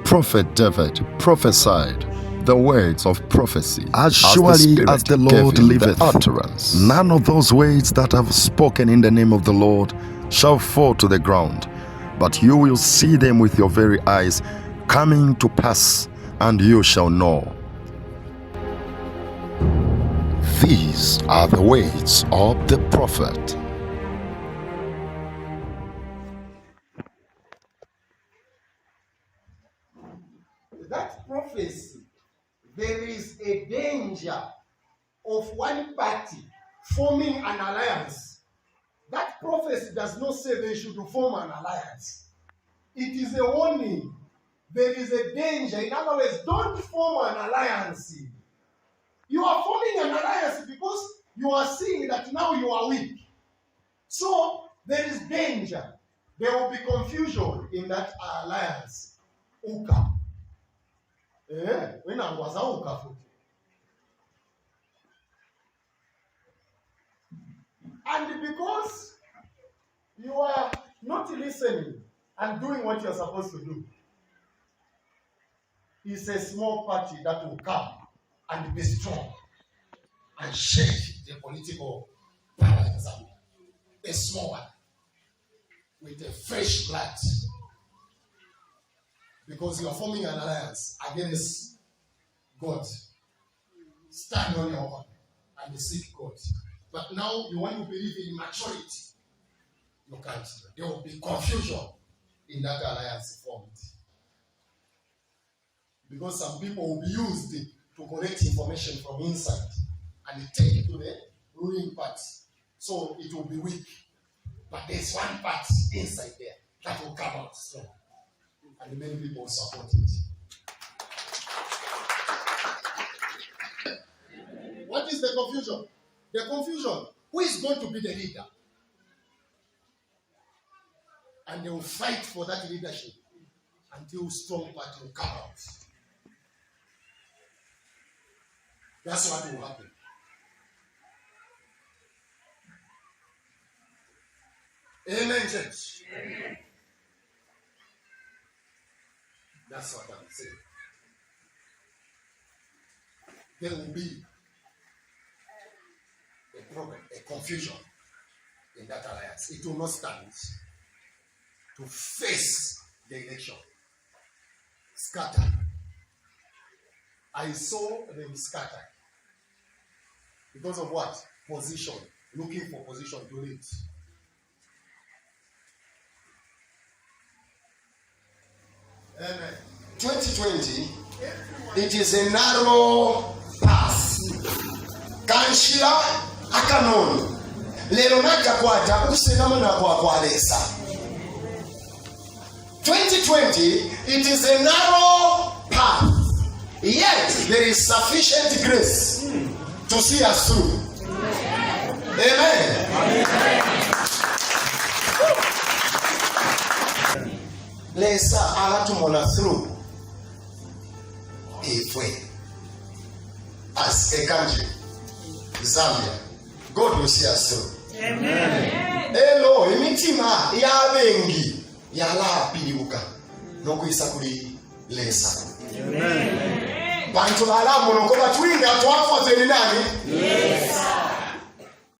Prophet David prophesied the words of prophecy. As surely as the Lord liveth, utterance. none of those words that have spoken in the name of the Lord shall fall to the ground, but you will see them with your very eyes coming to pass, and you shall know. These are the words of the prophet. That prophecy, there is a danger of one party forming an alliance. That prophecy does not say they should form an alliance. It is a warning. There is a danger. In other words, don't form an alliance. You are forming an alliance because you are seeing that now you are weak. So there is danger. There will be confusion in that alliance. Uka. When I was uka. And because you are not listening and doing what you are supposed to do, it's a small party that will come and be strong and shake the political power in Zambia. A small one with a fresh blood, because you are forming an alliance against God. Stand on your own and seek God. But now you want to believe in maturity. You can't. There will be confusion in that alliance formed. Because some people will be used to collect information from inside and take it to the ruling party. So it will be weak. But there's one part inside there that will come out strong. And many people will support it. What is the confusion? The confusion, who is going to be the leader? And they will fight for that leadership until strong party will come out. That's what will happen. Amen, church. Amen. That's what I'm saying. There will be a problem, a confusion in that alliance. It will not stand to face the election. Scatter. I saw them scatter. Because of what? Position. Looking for position to lead. Amen. 2020, it is a narrow path. Kanshira akanono. Lero nakakwata kusenama na kwakwalesa. 2020, it is a narrow path. Yet there is sufficient grace to see us through. Amen. Lesa alatumona through if we, as a country, Zambia, God will see us through. Amen. Hello, imitima ya bengi ya la piliuka nokuisa kuli lesa. Amen. Bantu alamu nokoba twinga twafa zeni nani? Yes.